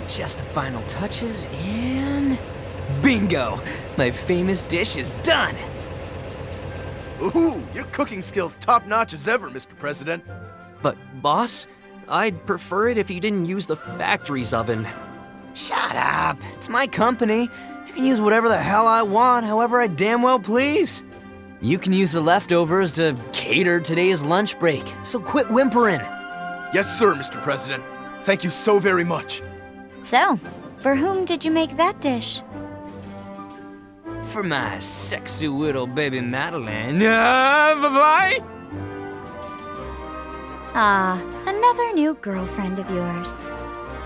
Just the final touches and... bingo! My famous dish is done! Ooh, your cooking skills top-notch as ever, Mr. President. But, boss, I'd prefer it if you didn't use the factory's oven. Shut up! It's my company. You can use whatever the hell I want, however I damn well please. You can use the leftovers to cater today's lunch break, so quit whimpering. Yes, sir, Mr. President. Thank you so very much. So, for whom did you make that dish? For my sexy little baby Madeline. Bye-bye! Ah, another new girlfriend of yours.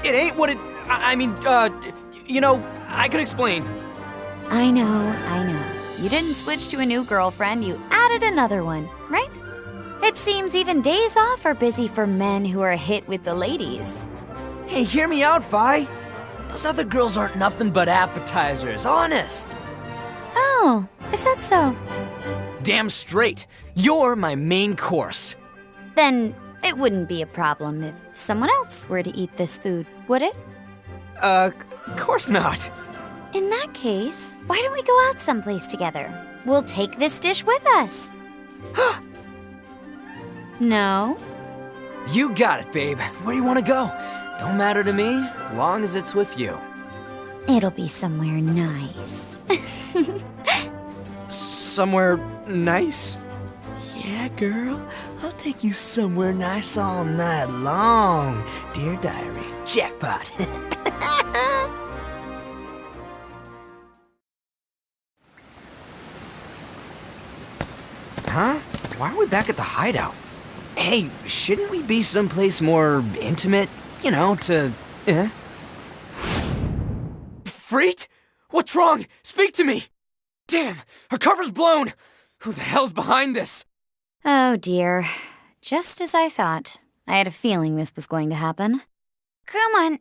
It ain't what it... I mean, I could explain. I know. You didn't switch to a new girlfriend, you added another one, right? It seems even days off are busy for men who are hit with the ladies. Hey, hear me out, Vi. Those other girls aren't nothing but appetizers, honest. Oh, is that so? Damn straight. You're my main course. Then it wouldn't be a problem if someone else were to eat this food, would it? Course not. In that case, why don't we go out someplace together? We'll take this dish with us. No? You got it, babe. Where you want to go? Don't matter to me, long as it's with you. It'll be somewhere nice. Somewhere nice? Yeah, girl. I'll take you somewhere nice all night long. Dear diary, jackpot. Huh? Why are we back at the hideout? Hey, shouldn't we be someplace more intimate? You know, Freet? What's wrong? Speak to me! Damn, her cover's blown! Who the hell's behind this? Oh dear. Just as I thought. I had a feeling this was going to happen. Come on.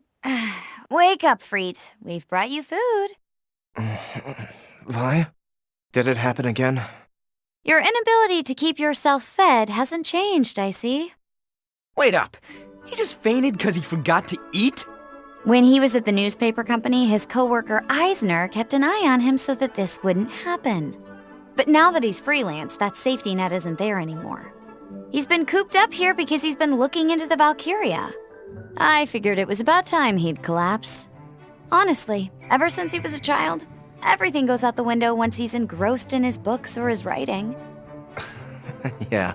Wake up, Freet. We've brought you food. Vi? Did it happen again? Your inability to keep yourself fed hasn't changed, I see. Wait up. He just fainted because he forgot to eat? When he was at the newspaper company, his coworker Eisner kept an eye on him so that this wouldn't happen. But now that he's freelance, that safety net isn't there anymore. He's been cooped up here because he's been looking into the Valkyria. I figured it was about time he'd collapse. Honestly, ever since he was a child, everything goes out the window once he's engrossed in his books or his writing. Yeah,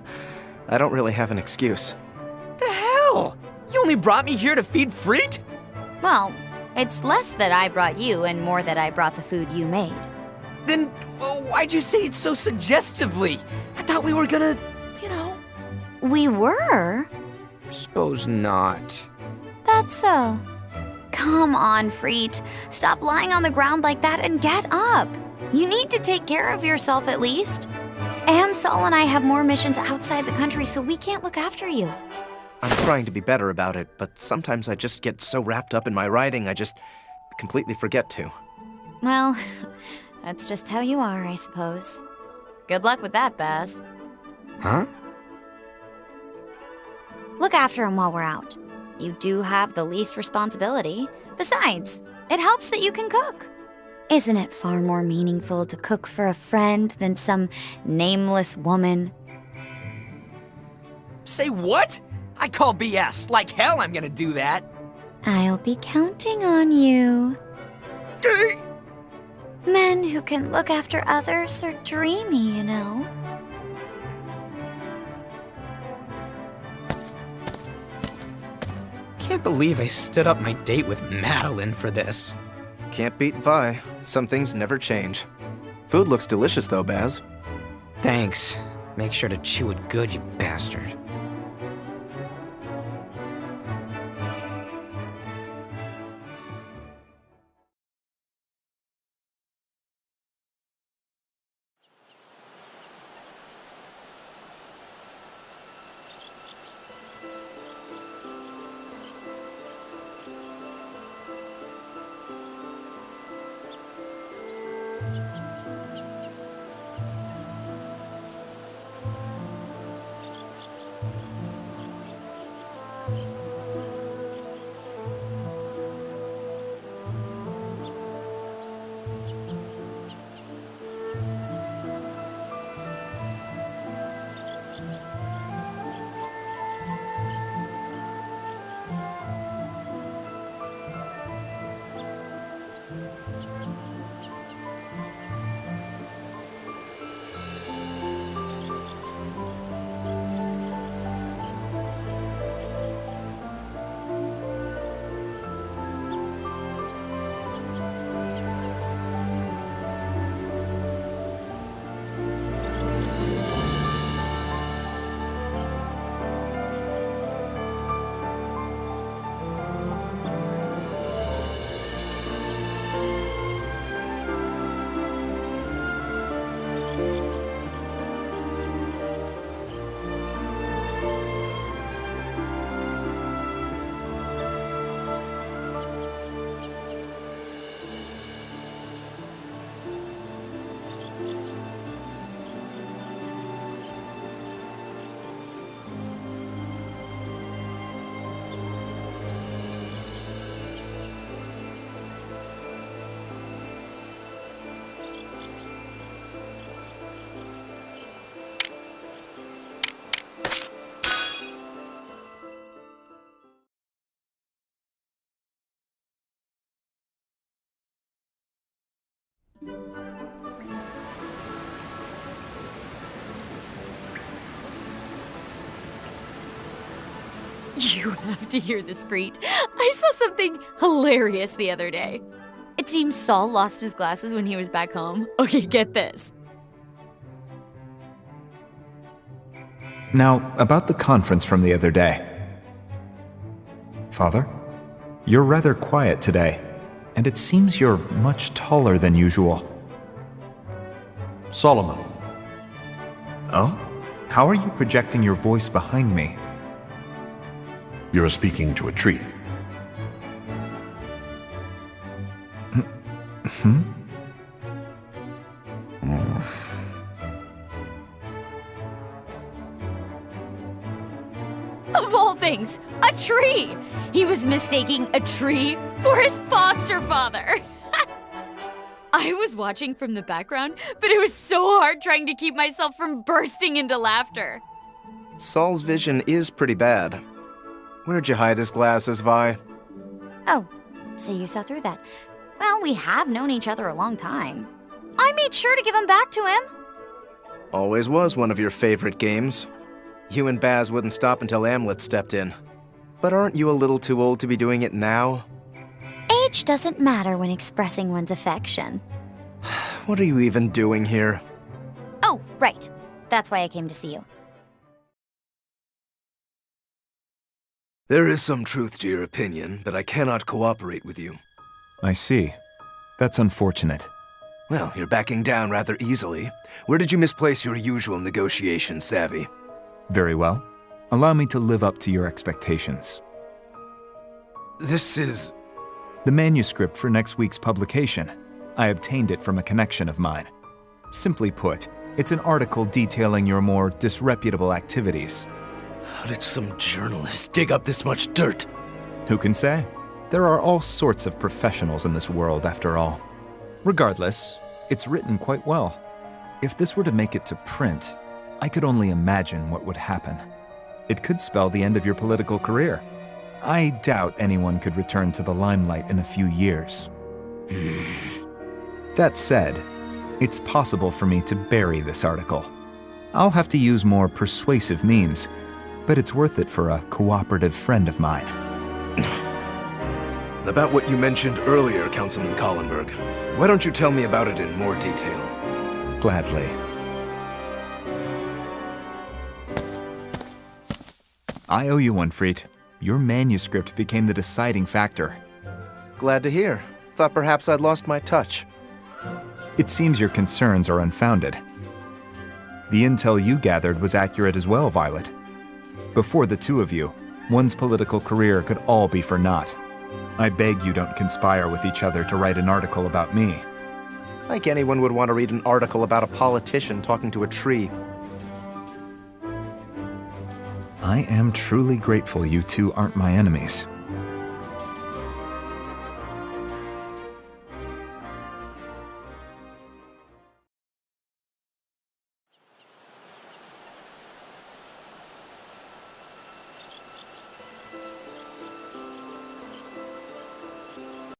I don't really have an excuse. The hell? You only brought me here to feed Freet? Well, it's less that I brought you and more that I brought the food you made. Then why'd you say it so suggestively? I thought we were gonna, We were? Suppose not. That's so. Come on, Freet. Stop lying on the ground like that and get up. You need to take care of yourself at least. Amsol and I have more missions outside the country, so we can't look after you. I'm trying to be better about it, but sometimes I just get so wrapped up in my writing, I just completely forget to. Well, that's just how you are, I suppose. Good luck with that, Baz. Huh? Look after him while we're out. You do have the least responsibility. Besides, it helps that you can cook. Isn't it far more meaningful to cook for a friend than some nameless woman? Say what? I call BS. Like hell I'm gonna do that. I'll be counting on you. Men who can look after others are dreamy, you know. Can't believe I stood up my date with Madeline for this. Can't beat Vi. Some things never change. Food looks delicious though, Baz. Thanks. Make sure to chew it good, you bastard. You have to hear this, Preet. I saw something hilarious the other day. It seems Saul lost his glasses when he was back home. Okay, get this. Now, about the conference from the other day. Father, you're rather quiet today, and it seems you're much taller than usual. Solomon. Oh? How are you projecting your voice behind me? You're speaking to a tree. Of all things, a tree! He was mistaking a tree for his foster father. I was watching from the background, but it was so hard trying to keep myself from bursting into laughter. Saul's vision is pretty bad. Where'd you hide his glasses, Vi? Oh, so you saw through that. Well, we have known each other a long time. I made sure to give them back to him. Always was one of your favorite games. You and Baz wouldn't stop until Amlet stepped in. But aren't you a little too old to be doing it now? Age doesn't matter when expressing one's affection. What are you even doing here? Oh, right. That's why I came to see you. There is some truth to your opinion, but I cannot cooperate with you. I see. That's unfortunate. Well, you're backing down rather easily. Where did you misplace your usual negotiation savvy? Very well. Allow me to live up to your expectations. This is... The manuscript for next week's publication. I obtained it from a connection of mine. Simply put, it's an article detailing your more disreputable activities. How did some journalist dig up this much dirt? Who can say? There are all sorts of professionals in this world, after all. Regardless, it's written quite well. If this were to make it to print, I could only imagine what would happen. It could spell the end of your political career. I doubt anyone could return to the limelight in a few years. That said, it's possible for me to bury this article. I'll have to use more persuasive means, but it's worth it for a cooperative friend of mine. About what you mentioned earlier, Councilman Collenberg. Why don't you tell me about it in more detail? Gladly. I owe you one, Freet. Your manuscript became the deciding factor. Glad to hear. Thought perhaps I'd lost my touch. It seems your concerns are unfounded. The intel you gathered was accurate as well, Violet. Before the two of you, one's political career could all be for naught. I beg you don't conspire with each other to write an article about me. Like anyone would want to read an article about a politician talking to a tree. I am truly grateful you two aren't my enemies.